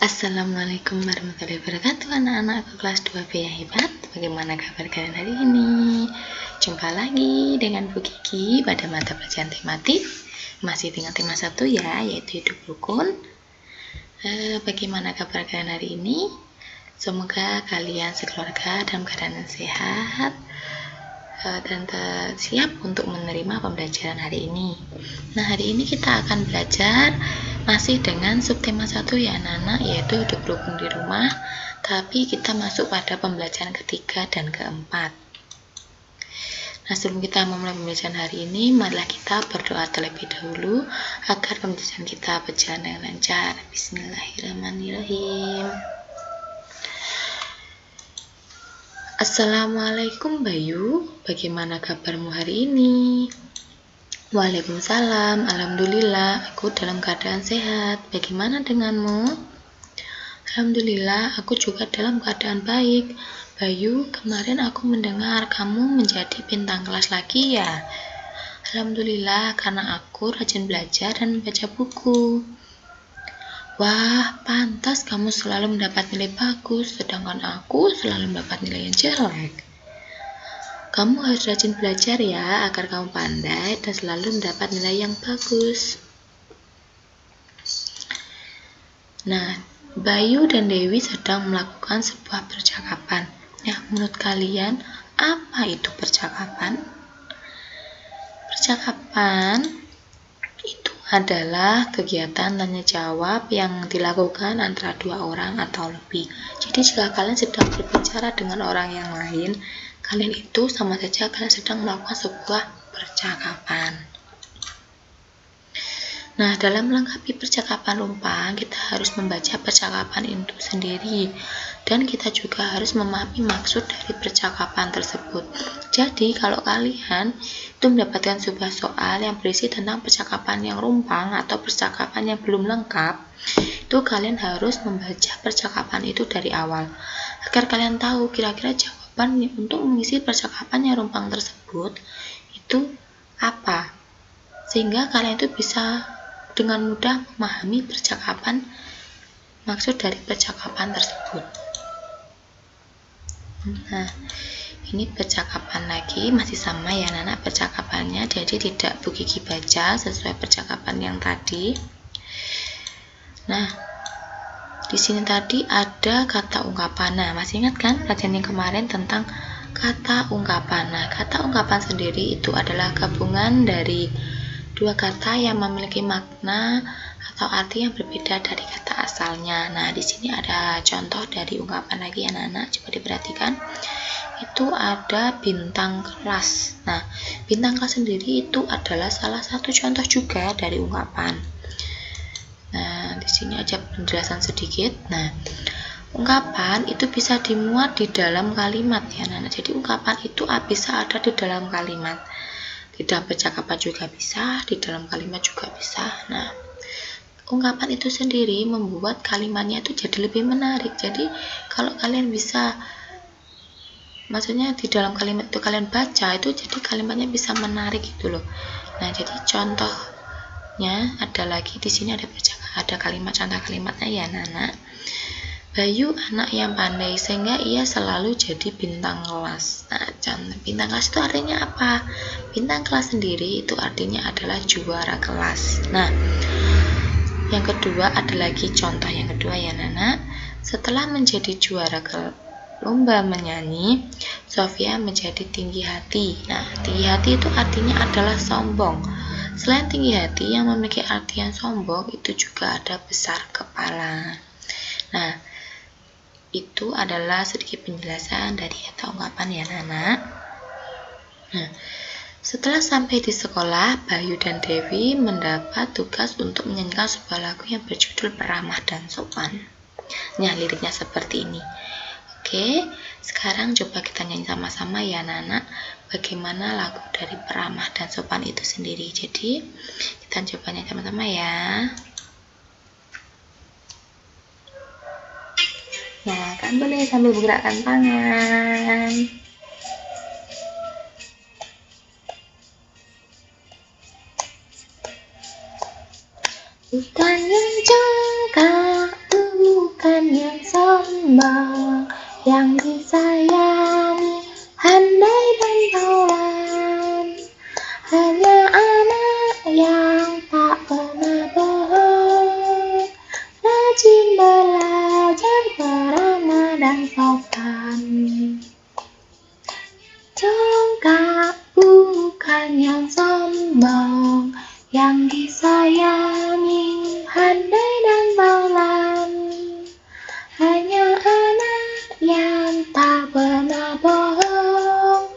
Assalamualaikum warahmatullahi wabarakatuh, anak-anakku kelas 2B yang hebat. Bagaimana kabar kalian hari ini? Jumpa lagi dengan Bu Kiki pada mata pelajaran tematik. Masih dengan tema 1 ya, yaitu hidup rukun. Bagaimana kabar kalian hari ini? Semoga kalian sekeluarga dalam keadaan sehat dan siap untuk menerima pembelajaran hari ini. Nah, hari ini kita akan belajar masih dengan subtema 1 ya anak-anak, yaitu hidup rukun di rumah, tapi kita masuk pada pembelajaran ketiga dan keempat. Nah, sebelum kita memulai pembelajaran hari ini, marilah kita berdoa terlebih dahulu agar pembelajaran kita berjalan dengan lancar. Bismillahirrahmanirrahim. Assalamualaikum Bayu, bagaimana kabarmu hari ini? Waalaikumsalam, alhamdulillah aku dalam keadaan sehat. Bagaimana denganmu? Alhamdulillah aku juga dalam keadaan baik. Bayu, kemarin aku mendengar kamu menjadi bintang kelas lagi ya? Alhamdulillah, karena aku rajin belajar dan membaca buku. Wah, pantas kamu selalu mendapat nilai bagus, sedangkan aku selalu mendapat nilai yang jelek. Kamu harus rajin belajar ya, agar kamu pandai dan selalu mendapat nilai yang bagus. Nah, Bayu dan Dewi sedang melakukan sebuah percakapan. Nah, menurut kalian, apa itu percakapan? Percakapan itu adalah kegiatan tanya jawab yang dilakukan antara dua orang atau lebih. Jadi jika kalian sedang berbicara dengan orang yang lain, kalian itu sama saja kalian sedang melakukan sebuah percakapan. Nah, dalam melengkapi percakapan rumpang, kita harus membaca percakapan itu sendiri, dan kita juga harus memahami maksud dari percakapan tersebut. Jadi, kalau kalian itu mendapatkan sebuah soal yang berisi tentang percakapan yang rumpang atau percakapan yang belum lengkap, itu kalian harus membaca percakapan itu dari awal, agar kalian tahu kira-kira jawaban untuk mengisi percakapan yang rumpang tersebut itu apa, sehingga kalian itu bisa dengan mudah memahami percakapan, maksud dari percakapan tersebut. Nah, ini percakapan lagi, masih sama ya anak-anak percakapannya, jadi tidak Bu Kiki baca sesuai percakapan yang tadi. Nah, di sini tadi ada kata ungkapan. Nah, masih ingat kan pelajaran yang kemarin tentang kata ungkapan. Nah, kata ungkapan sendiri itu adalah gabungan dari dua kata yang memiliki makna atau arti yang berbeda dari kata asalnya. Nah, di sini ada contoh dari ungkapan lagi anak-anak, coba diperhatikan. Itu ada bintang kelas. Nah, bintang kelas sendiri itu adalah salah satu contoh juga dari ungkapan. Nah, di sini aja penjelasan sedikit. Nah, ungkapan itu bisa dimuat di dalam kalimat ya anak-anak. Jadi ungkapan itu bisa ada di dalam kalimat. Di dalam percakapan juga bisa, di dalam kalimat juga bisa. Nah, ungkapan itu sendiri membuat kalimatnya itu jadi lebih menarik. Jadi, kalau kalian bisa, maksudnya di dalam kalimat itu kalian baca, itu jadi kalimatnya bisa menarik gitu loh. Nah, jadi contohnya ada lagi di sini ada kalimat, contoh kalimatnya ya anak-anak. Bayu anak yang pandai sehingga ia selalu jadi bintang kelas. Nah, bintang kelas itu artinya apa? Bintang kelas sendiri itu artinya adalah juara kelas. Nah, yang kedua ada lagi contoh yang kedua ya Nana. Setelah menjadi juara lomba menyanyi, Sofia menjadi tinggi hati. Nah, tinggi hati itu artinya adalah sombong. Selain tinggi hati yang memiliki arti yang sombong, itu juga ada besar kepala. Nah, itu adalah sedikit penjelasan dari kata ungkapan ya Nana. Nah, setelah sampai di sekolah, Bayu dan Dewi mendapat tugas untuk menyanyikan sebuah lagu yang berjudul Peramah dan Sopan. Nah, liriknya seperti ini. Oke, sekarang coba kita nyanyi sama-sama ya Nana, bagaimana lagu dari Peramah dan Sopan itu sendiri. Jadi, kita coba nyanyi sama-sama ya. Nah, kan boleh sambil menggerakkan tangan. Bukan yang jangka, bukan sombong, yang disayangi, handai dan taulan. Hanya anak yang tak pernah bohong, rajin belajar, beramah dan sopan. Congkak bukan yang sombong, yang disayangi, handai dan taulan. Hanya anak yang tak pernah bohong,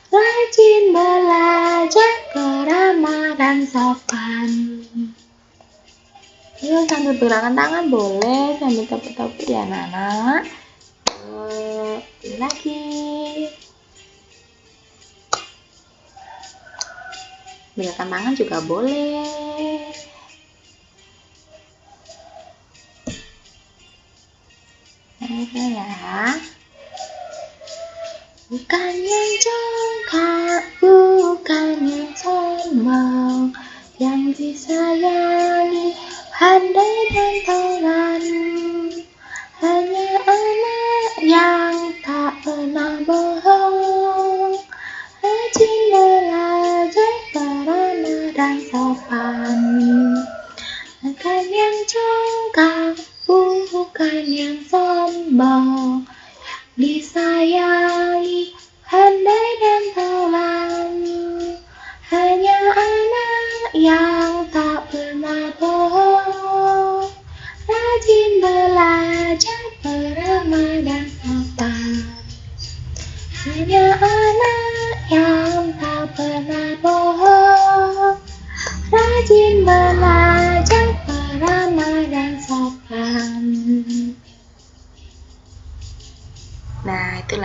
rajin belajar, beramah dan sopan. Yuk sambil gerakan tangan boleh, sambil tepuk-tepuk ya anak-anak. Lagi. Gerakan tangan juga boleh. Ya. Bukan yang congkak, bukan yang sombong, yang disayangi, handai dan taulan. Hanya anak yang tak pernah bohong, rajin belajar, beramah dan sopan. Bukan yang congkak, bukan yang sombong, disayangi, handai dan taulan. Hanya anak yang tak pernah bohong, rajin belajar, beramah dan sopan. Hanya anak yang tak pernah bohong, rajin belajar, beramah dan sopan. Nah, itu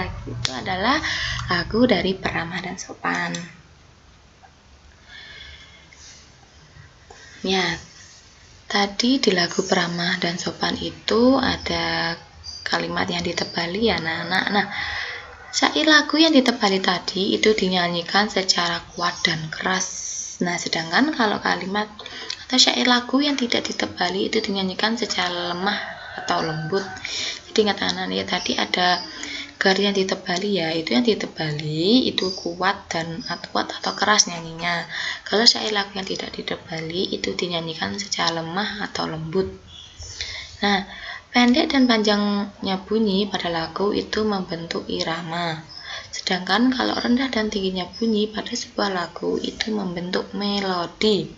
adalah lagu dari Beramah dan Sopan. Ya, tadi di lagu Beramah dan Sopan itu ada kalimat yang ditebali ya anak-anak. Nah, syair lagu yang ditebali tadi itu dinyanyikan secara kuat dan keras. Nah, sedangkan kalau kalimat atau syair lagu yang tidak ditebali itu dinyanyikan secara lemah atau lembut. Jadi ingat anak-anak ya, tadi ada garis yang ditebali ya, itu yang ditebali itu kuat atau keras nyanyinya. Kalau syair lagu yang tidak ditebali itu dinyanyikan secara lemah atau lembut. Nah, pendek dan panjangnya bunyi pada lagu itu membentuk irama. Sedangkan kalau rendah dan tingginya bunyi pada sebuah lagu itu membentuk melodi.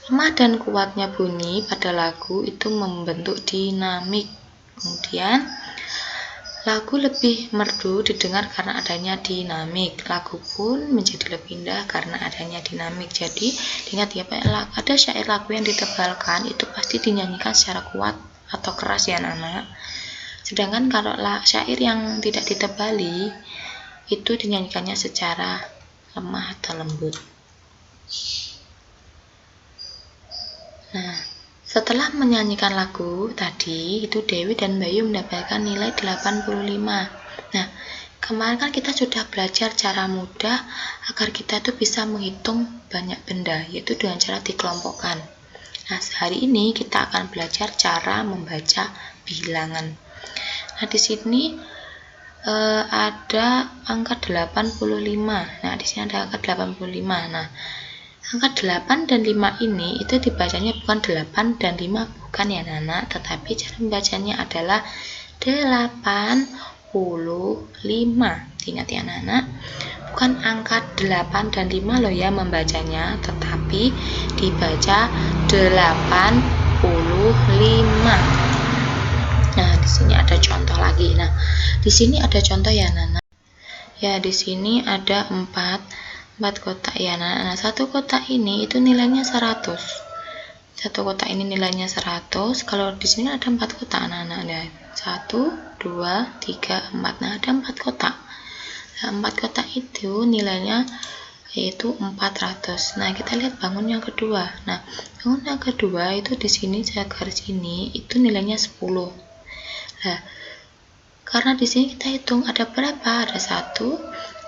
Lemah dan kuatnya bunyi pada lagu itu membentuk dinamik. Kemudian lagu lebih merdu didengar karena adanya dinamik. Lagu pun menjadi lebih indah karena adanya dinamik. Jadi ingat ya, ada syair lagu yang ditebalkan itu pasti dinyanyikan secara kuat atau keras ya anak-anak. Sedangkan kalau syair yang tidak ditebali itu dinyanyikannya secara lemah atau lembut. Nah, setelah menyanyikan lagu tadi, itu Dewi dan Bayu mendapatkan nilai 85. Nah, kemarin kan kita sudah belajar cara mudah agar kita itu bisa menghitung banyak benda, yaitu dengan cara dikelompokkan. Nah, hari ini kita akan belajar cara membaca bilangan. Nah, di sini ada angka 85. Nah, di sini ada angka 85. Nah, angka 8 dan 5 ini itu dibacanya bukan 8 dan 5, bukan ya anak, tetapi cara membacanya adalah 85. Ingat ya anak-anak, bukan angka 8 dan 5 loh ya membacanya, tetapi dibaca 85. Nah, di sini ada contoh lagi. Nah, di sini ada contoh ya anak-anak. Ya, di sini ada 4 kotak ya. Nah, satu kotak ini itu nilainya 100. Satu kotak ini nilainya 100. Kalau di sini ada 4 kotak anak-anak. Nah, 1, 2, 3, 4. Nah, ada 4 kotak. Nah, 4 kotak itu nilainya yaitu 400. Nah, kita lihat bangun yang kedua. Nah, bangun yang kedua itu di sini saya garis ini itu nilainya 10. Nah, karena di sini kita hitung ada berapa? Ada 1,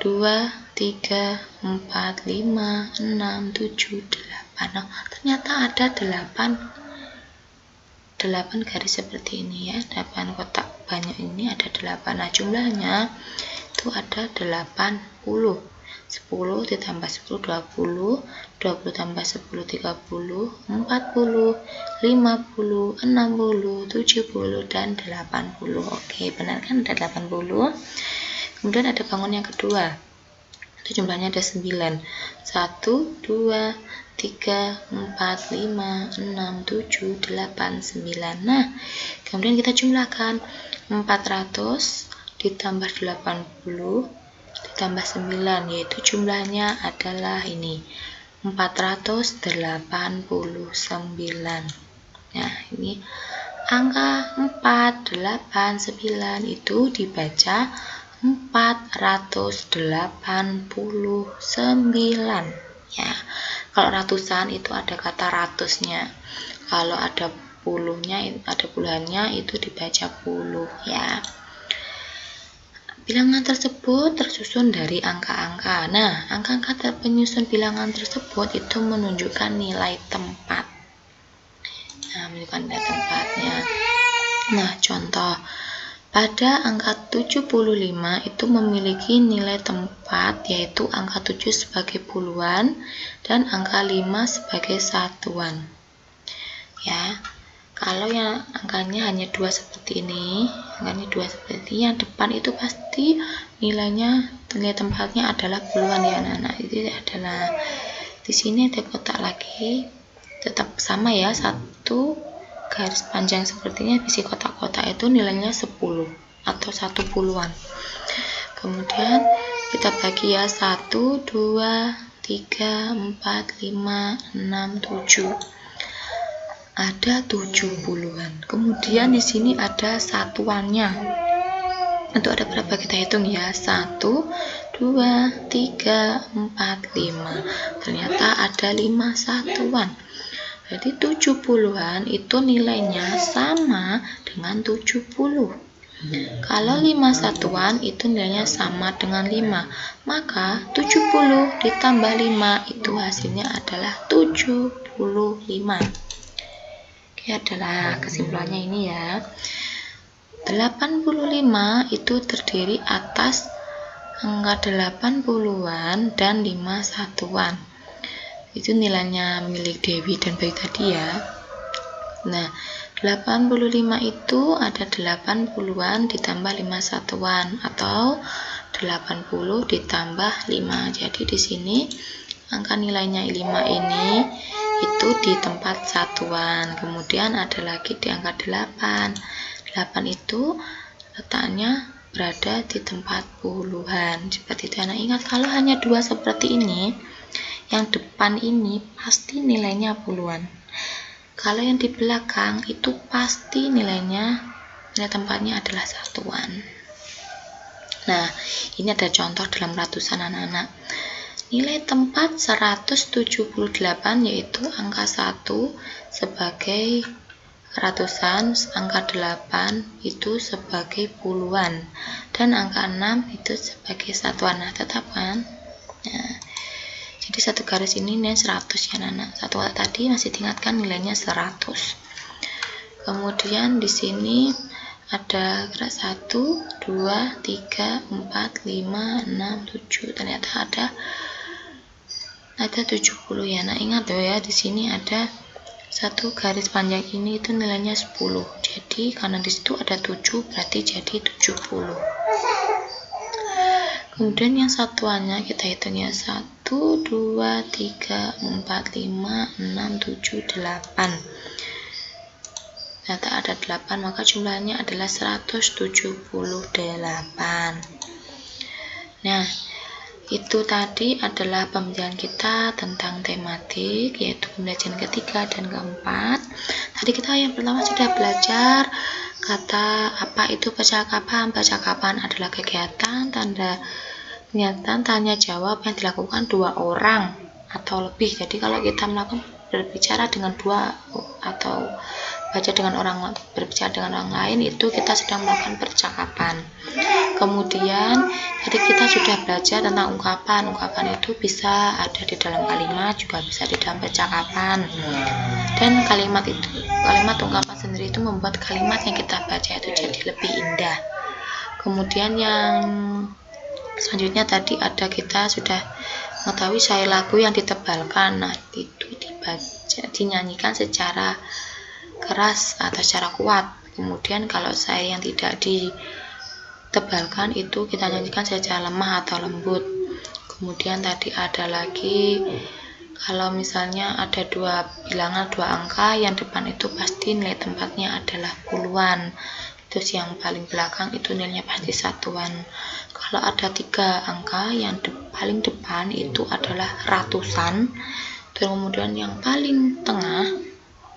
2, 3, 4, 5, 6, 7, 8. Nah, ternyata ada 8 8 garis seperti ini ya, 8 kotak banyak ini ada 8. Nah, jumlahnya itu ada 80. 10 ditambah 10 20, 20 tambah 10 30, 40, 50, 60, 70 dan 80. Oke, benar kan ada 80. Kemudian ada bangun yang kedua. Itu jumlahnya ada 9. 1 2 3 4 5 6 7 8 9. Nah, kemudian kita jumlahkan 400 ditambah 80 ditambah 9, yaitu jumlahnya adalah ini 489. Nah, ini angka 489 itu dibaca 489 ya. Kalau ratusan itu ada kata ratusnya, kalau ada puluhnya, ada puluhannya itu dibaca puluh ya. Bilangan tersebut tersusun dari angka-angka. Nah, angka-angka penyusun bilangan tersebut itu menunjukkan nilai tempat. Nah, menunjukkan nilai tempatnya. Nah, contoh. Pada angka 75 itu memiliki nilai tempat, yaitu angka 7 sebagai puluhan dan angka 5 sebagai satuan. Ya. Kalau yang angkanya hanya 2 seperti ini, angkanya 2 seperti ini, yang depan itu pasti nilai tempatnya adalah puluhan ya anak-anak. Itu adalah di sini ada kotak lagi, tetap sama ya, satu garis panjang sepertinya, isi kotak-kotak itu nilainya 10 atau 1 puluhan. Kemudian kita bagi ya, 1 2 3 4 5 6 7. Ada 7 puluhan. Kemudian di sini ada satuannya. Untuk ada berapa kita hitung ya? 1 2 3 4 5. Ternyata ada 5 satuan. Jadi 7 puluhan itu nilainya sama dengan 70. Kalau 5 satuan itu nilainya sama dengan 5. Maka 70 ditambah 5 itu hasilnya adalah 75. Adalah kesimpulannya ini ya. 85 itu terdiri atas angka 80-an dan 5 satuan. Itu nilainya milik Dewi dan Bayu tadi ya. Nah, 85 itu ada 80-an ditambah 5 satuan atau 80 ditambah 5. Jadi di sini angka nilainya 5 ini itu di tempat satuan, kemudian ada lagi di angka 8. 8 itu letaknya berada di tempat puluhan. Seperti itu anak. Ingat, kalau hanya 2 seperti ini, yang depan ini pasti nilainya puluhan. Kalau yang di belakang itu pasti nilai tempatnya adalah satuan. Nah, ini ada contoh dalam ratusan anak-anak. Nilai tempat 178 yaitu angka 1 sebagai ratusan, angka 8 itu sebagai puluhan, dan angka 6 itu sebagai satuan. Nah, tetap kan? Nah, jadi satu garis ini nilai 100 ya anak. Satu tadi masih diingatkan nilainya 100. Kemudian di sini ada gerak 1, 2, 3, 4, 5, 6, 7. Ternyata ada 70 ya. Nah, ingat ya, di sini ada satu garis panjang ini itu nilainya 10. Jadi karena di situ ada 7 berarti jadi 70. Kemudian yang satuannya kita hitung ya, 1 2 3 4 5 6 7 8. Ternyata ada 8, maka jumlahnya adalah 178. Nah, itu tadi adalah pembelajaran kita tentang tematik, yaitu pembelajaran ketiga dan keempat. Tadi kita yang pertama sudah belajar kata apa itu percakapan. Percakapan adalah kegiatan tanya jawab yang dilakukan 2 orang atau lebih. Jadi kalau kita berbicara dengan 2 atau berbicara dengan orang lain, itu kita sedang melakukan percakapan. Kemudian tadi kita sudah belajar tentang ungkapan. Ungkapan itu bisa ada di dalam kalimat, juga bisa di dalam percakapan. Dan kalimat ungkapan sendiri itu membuat kalimat yang kita baca itu jadi lebih indah. Kemudian yang selanjutnya tadi ada, kita sudah mengetahui syair lagu yang ditebalkan. Nah, itu dinyanyikan secara keras atau secara kuat. Kemudian kalau syair yang tidak ditebalkan itu kita nyanyikan secara lemah atau lembut. Kemudian tadi ada lagi, kalau misalnya ada dua bilangan, dua angka, yang depan itu pasti nilai tempatnya adalah puluhan, terus yang paling belakang itu nilainya pasti satuan. Kalau ada 3 angka, yang paling depan itu adalah ratusan, dan kemudian yang paling tengah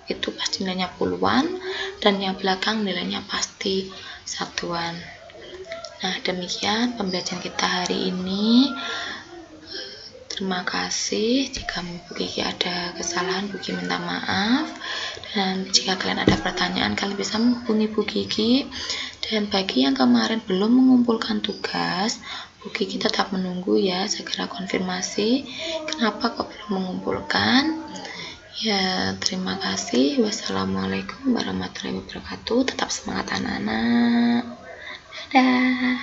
itu pasti nilainya puluhan, dan yang belakang nilainya pasti satuan. Nah, demikian pembelajaran kita hari ini. Terima kasih. Jika Bu Kiki ada kesalahan, Bu Kiki minta maaf. Dan jika kalian ada pertanyaan, kalian bisa menghubungi Bu Kiki. Dan bagi yang kemarin belum mengumpulkan tugas, Bu Kiki tetap menunggu ya, segera konfirmasi kenapa kok belum mengumpulkan. Ya, terima kasih. Wassalamualaikum warahmatullahi wabarakatuh. Tetap semangat anak-anak. Dadah.